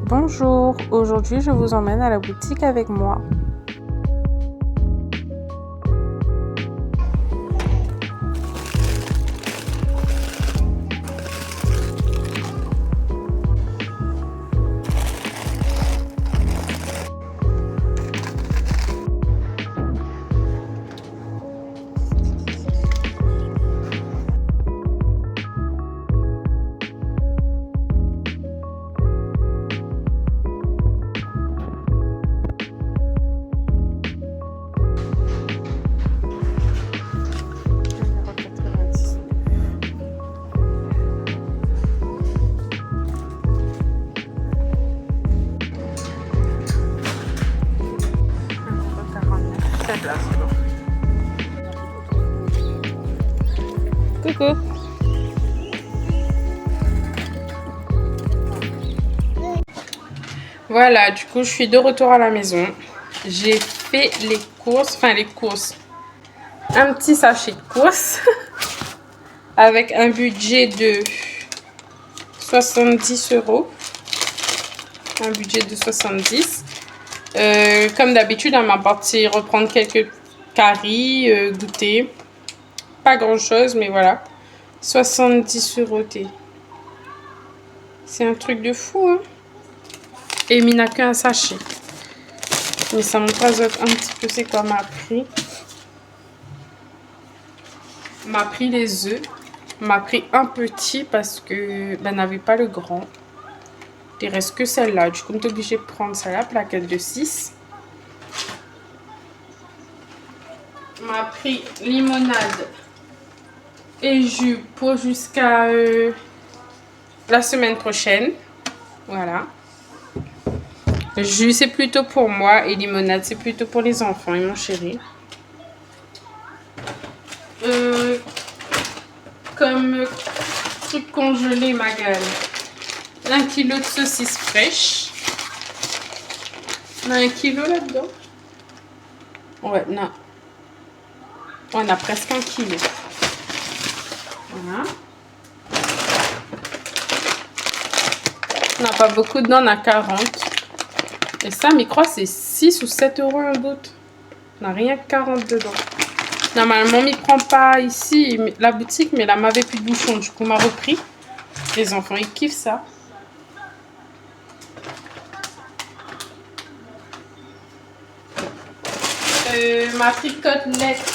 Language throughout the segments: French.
Bonjour, aujourd'hui je vous emmène à la boutique avec moi. Coucou. Voilà, du coup je suis de retour à la maison. J'ai fait les courses, un petit sachet de courses avec un budget de 70 €. Un budget de 70. Comme d'habitude, elle m'a parti reprendre quelques caries, goûter. Pas grand chose, mais voilà. 70 €. C'est un truc de fou, hein. Et il n'a qu'un sachet. Mais ça montre un petit peu c'est quoi m'a pris. M'a pris les œufs. M'a pris un petit parce que n'avait pas le grand. Il reste que celle-là. Du coup, on est obligé de prendre celle-là, plaquette de 6. M'a pris limonade et jus pour jusqu'à la semaine prochaine. Voilà. Jus c'est plutôt pour moi et limonade c'est plutôt pour les enfants et mon chéri. Comme truc congelé, Magal, 1 kg de saucisses fraîches. On a 1 kg là-dedans. Ouais, non. On a presque 1 kg. Voilà. On n'a pas beaucoup dedans, on a 40. Et ça, mais crois c'est 6 ou 7 € un bout. On n'a rien que 40 dedans. Normalement, on ne prend pas ici la boutique, mais là, on n'avait plus de bouchon. Du coup, on m'a repris. Les enfants, ils kiffent ça. Ma petite côtelette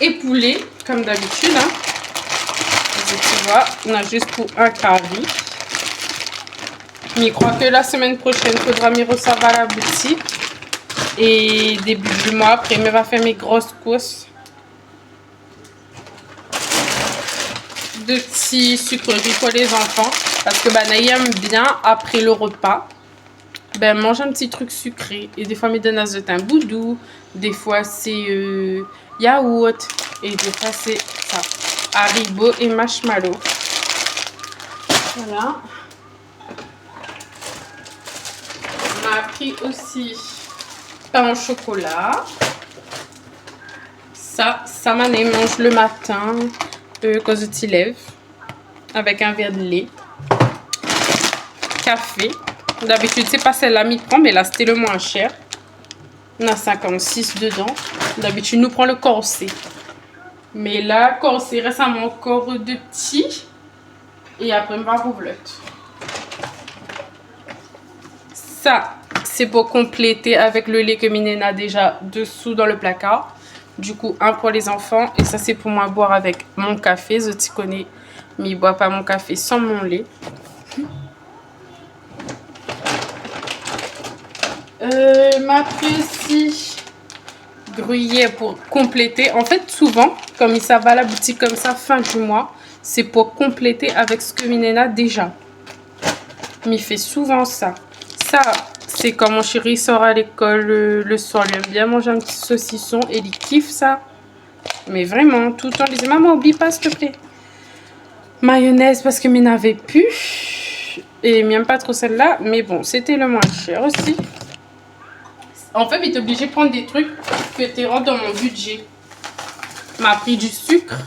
et poulet, comme d'habitude. Hein. Tu vois, on a juste pour un carré. Mais je crois que la semaine prochaine, il faudra m'y recevoir à la boutique. Et début du mois, après, je vais faire mes grosses courses. De petits sucreries pour les enfants. Parce que Naï aime bien, après le repas, mange un petit truc sucré. Et des fois, me donne un boudou. Des fois, c'est yaourt. Et des fois, c'est ça. Haribo et marshmallow. Voilà. On a pris aussi pain au chocolat. Ça Mané mange le matin quand je t'y lève. Avec un verre de lait. Café. D'habitude, c'est pas celle-là m'y prend, mais là, c'était le moins cher. On a 56 dedans. D'habitude, nous prend le corset. Mais là, corset, récemment, encore de petits. Et après, on va rouvelotte. Ça, c'est pour compléter avec le lait que Minen a déjà dessous dans le placard. Du coup, un pour les enfants. Et ça, c'est pour moi boire avec mon café. Je t'y connais Mais il boit pas mon café sans mon lait. M'a pris aussi gruyère pour compléter. En fait, souvent, comme il s'en va à la boutique comme ça, fin du mois, c'est pour compléter avec ce que Minena a déjà. Mais il fait souvent ça. Ça, c'est quand mon chéri sort à l'école le soir. Il aime bien manger un petit saucisson et il kiffe ça. Mais vraiment, tout le temps, il disait, maman, oublie pas, s'il te plaît. Mayonnaise, parce que Minena n'avait plus. Et il n'aime pas trop celle-là. Mais bon, c'était le moins cher aussi. En fait, il est obligé de prendre des trucs que tu rentres dans mon budget. M'a pris du sucre.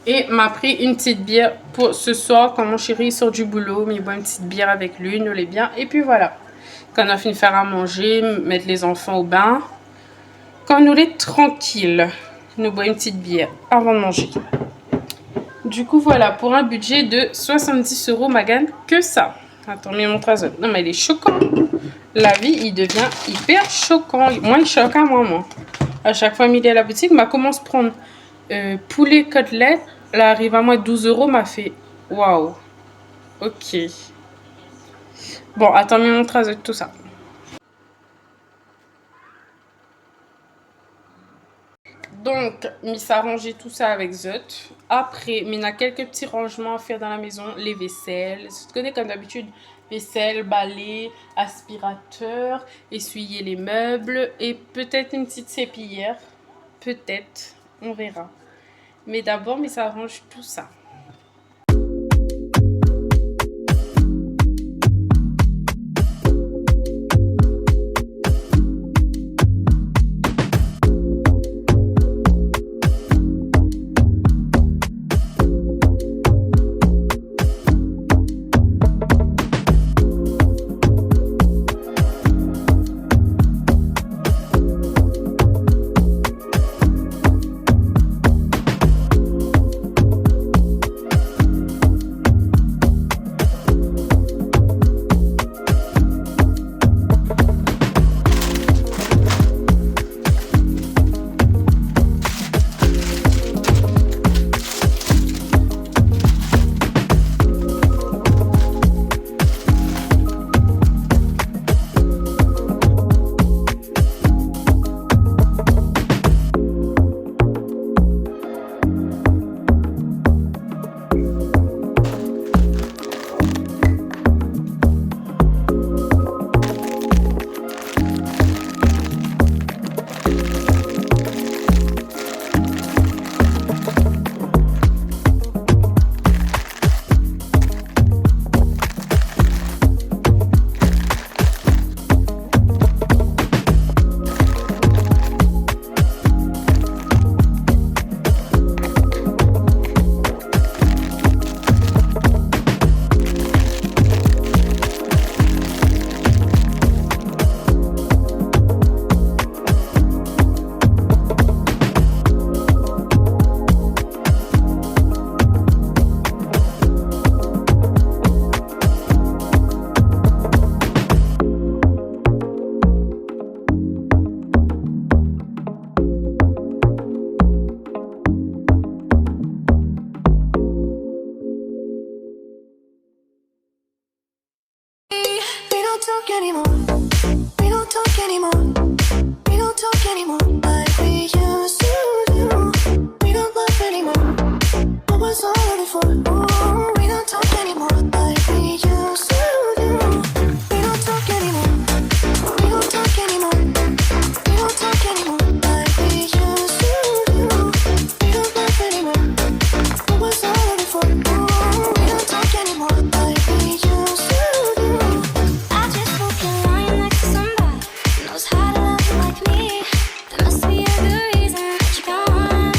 Et m'a pris une petite bière pour ce soir quand mon chéri sort du boulot. Mais il boit une petite bière avec lui, nous les bien. Et puis voilà. Quand on a fini de faire à manger, mettre les enfants au bain. Quand nous les tranquilles, nous boit une petite bière avant de manger. Du coup, voilà. Pour un budget de 70 €, ma gagne que ça. Attends, mais mon trésor. Non, mais il est choquant. La vie, il devient hyper choquant. Moi, il choque à moi. À chaque fois, il est à la boutique, il commence à prendre poulet côtelette. Là, arrive à moi 12 €, m'a fait waouh. Ok. Bon, attends, mais mon trésor, tout ça. Donc, il s'est arrangé tout ça avec Zut. Après, il a quelques petits rangements à faire dans la maison. Les vaisselles. Tu connais comme d'habitude, vaisselle, balai, aspirateur, essuyer les meubles et peut-être une petite sépillière. Peut-être, on verra. Mais d'abord, il s'arrange tout ça. talk anymore. We don't talk anymore. We don't talk anymore like we used to do. We don't laugh anymore. What was all it for? Ooh, we don't talk anymore like we used to do. We don't talk anymore. We don't talk anymore. We don't talk anymore like we used to do. We don't laugh anymore. What was all it for? Ooh, we don't talk anymore like we used to do. I just spoke a line next to somebody who knows how to love you like me. There must be a good reason that you're gone.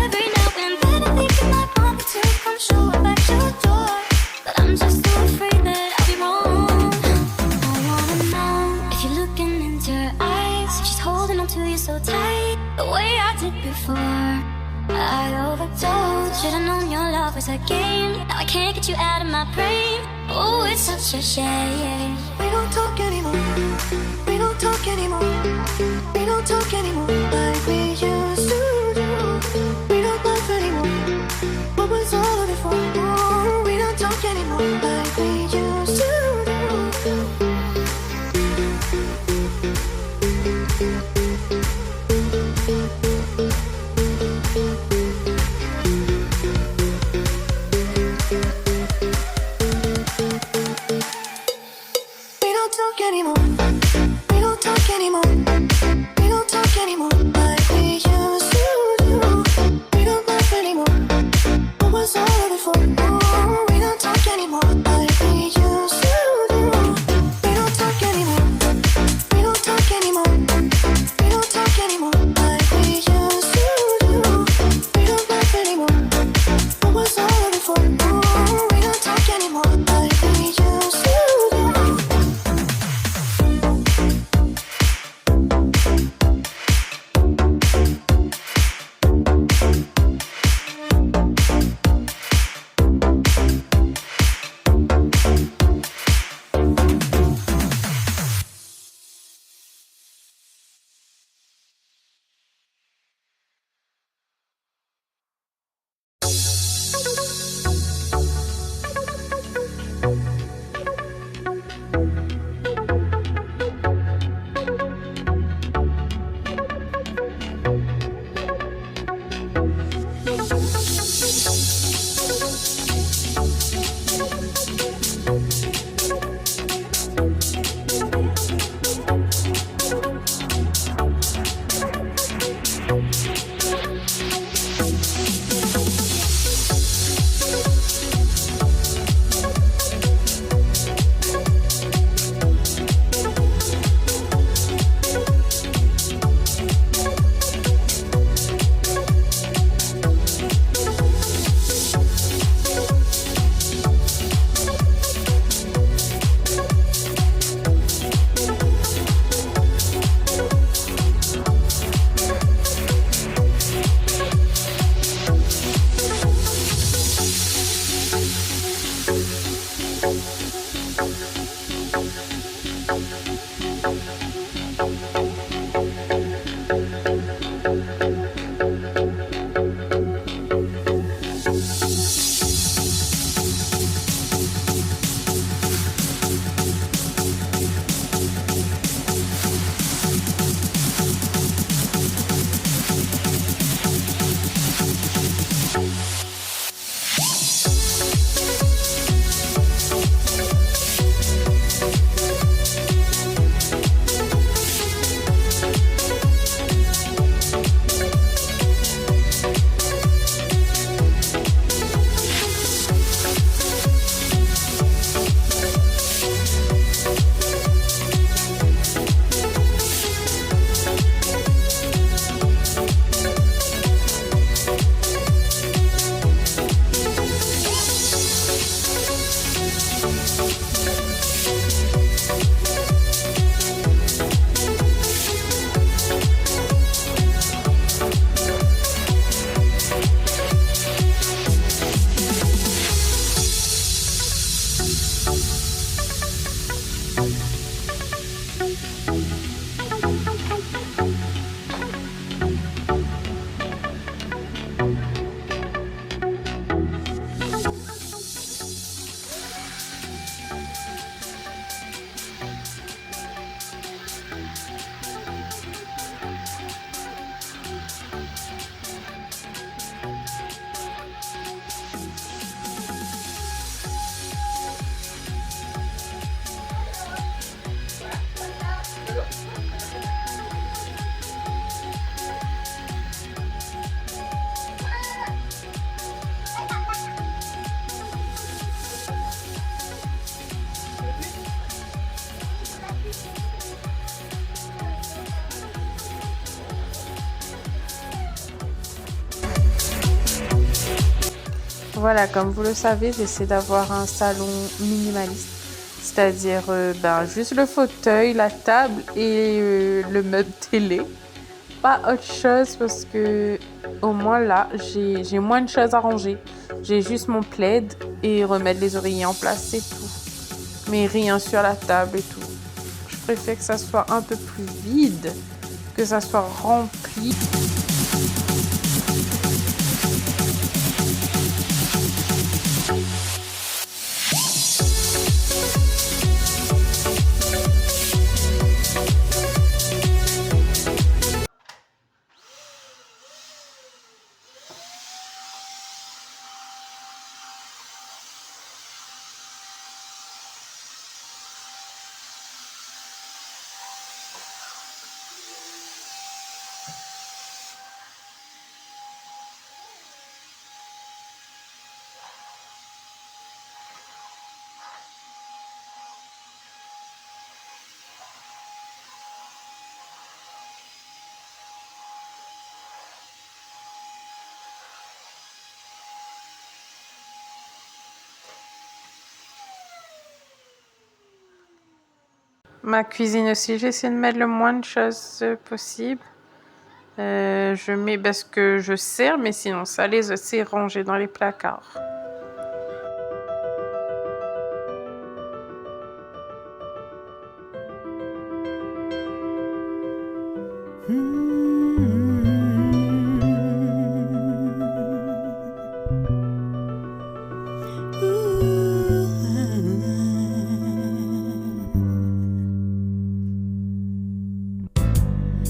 Every now and then I think you might want me to come show up at your door, but I'm just so afraid that I'll be wrong. I wanna know if you're looking into her eyes, if she's holding on to you so tight, the way I did before. I overdosed. Should've known your love was a game. Now I can't get you out of my brain. Oh, it's such a shame. We don't talk anymore. We don't talk anymore. We don't talk anymore like we used to do. Voilà, comme vous le savez, j'essaie d'avoir un salon minimaliste. C'est-à-dire juste le fauteuil, la table et le meuble télé. Pas autre chose parce que au moins là, j'ai moins de choses à ranger. J'ai juste mon plaid et remettre les oreillers en place, c'est tout. Mais rien sur la table et tout. Je préfère que ça soit un peu plus vide, que ça soit rempli. Ma cuisine aussi, j'essaie de mettre le moins de choses possible. Je mets ce que je sers, mais sinon ça les aussi rangé dans les placards.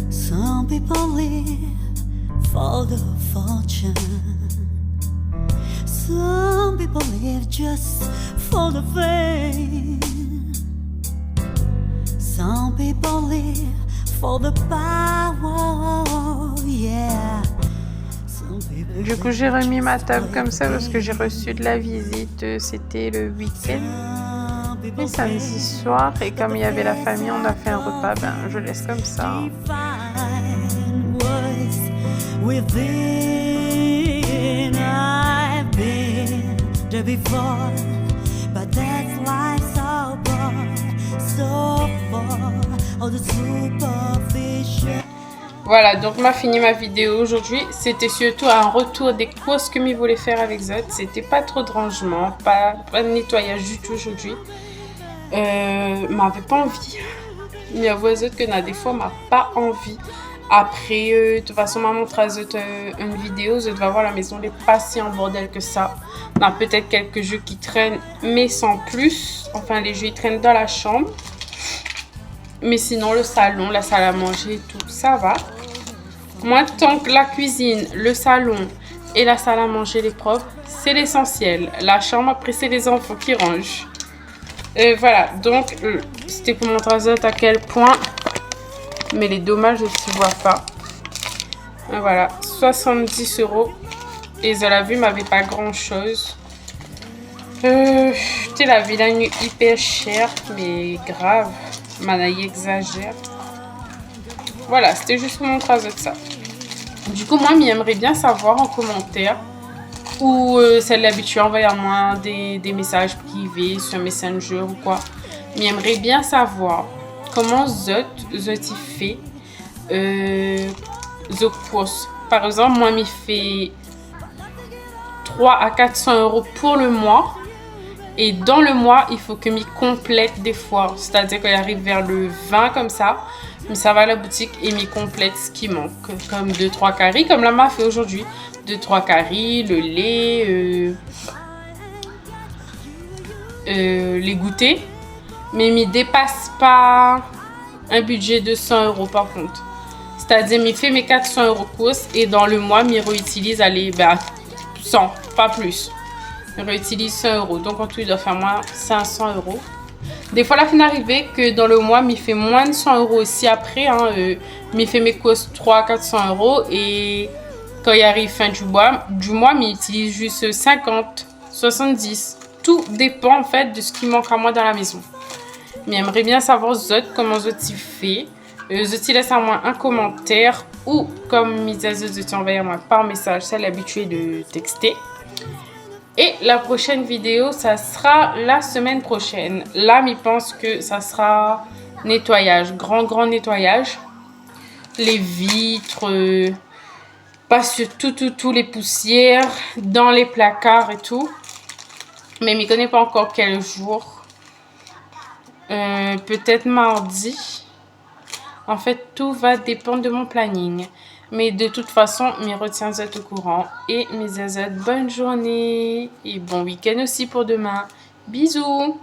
Some people live for the fortune. Some people live just for the fame. Some people live for the power, yeah. Du coup, j'ai remis ma table comme ça parce que j'ai reçu de la visite. C'était le week-end, et samedi soir. Et comme il y avait la famille, on a fait un repas. Je laisse comme ça. Voilà, donc m'a fini ma vidéo aujourd'hui. C'était surtout un retour des courses que je voulais faire avec Zot. C'était pas trop de rangement, pas de nettoyage du tout aujourd'hui. M'avait pas envie. Mais avoue Zot que des fois m'a pas envie. Après, de toute façon, m'a montré à Zot une vidéo. Zot va voir la maison n'est pas si en bordel que ça. On a peut-être quelques jeux qui traînent, mais sans plus. Enfin, les jeux ils traînent dans la chambre. Mais sinon, le salon, la salle à manger, tout, ça va. Moi, tant que la cuisine, le salon et la salle à manger les propres, c'est l'essentiel. La chambre, après, c'est les enfants qui rangent. Voilà, donc, c'était pour montrer à Zot à quel point, mais les dommages, je ne s'y vois pas. Voilà, 70 €. Et Zot l'a vu, m'avait pas grand-chose. La vilaine hyper chère, mais grave. Manaï exagère. Voilà, c'était juste pour montrer à Zot ça. Du coup, moi, j'aimerais bien savoir en commentaire ou celle d'habitude, envoyez-moi des messages privés sur Messenger ou quoi. J'aimerais bien savoir comment Zot y fait Zot course. Par exemple, moi, je fais 300 à 400 € pour le mois. Et dans le mois, il faut que je complète des fois. C'est-à-dire qu'il arrive vers le 20 comme ça. Mais ça va à la boutique et je complète ce qui manque. Comme 2-3 caries, comme la m'a fait aujourd'hui. 2-3 caries, le lait, les goûters. Mais je ne dépasse pas un budget de 100 € par contre. C'est-à-dire que je fais mes 400 € courses et dans le mois, je réutilise 100, pas plus. Je réutilise 100 €. Donc en tout, il doit faire moins 500 €. Des fois, la fin d'arriver que dans le mois, je fais moins de 100 € aussi après. Je fais mes courses 300-400 € et quand il arrive fin du mois, je utilise juste 50, 70. Tout dépend en fait de ce qui manque à moi dans la maison. Mais j'aimerais bien savoir Zot, comment Zot y fait. Zot laisse à moi un commentaire ou comme Misa Zot envoie à moi par message, c'est l'habitude de texter. Et la prochaine vidéo, ça sera la semaine prochaine. Là, je pense que ça sera nettoyage, grand nettoyage. Les vitres, pas sur tout les poussières, dans les placards et tout. Mais je ne connais pas encore quel jour. Peut-être mardi. En fait, tout va dépendre de mon planning. Mais de toute façon, mes retiens êtes au courant. Et mes azotes, bonne journée. Et bon week-end aussi pour demain. Bisous!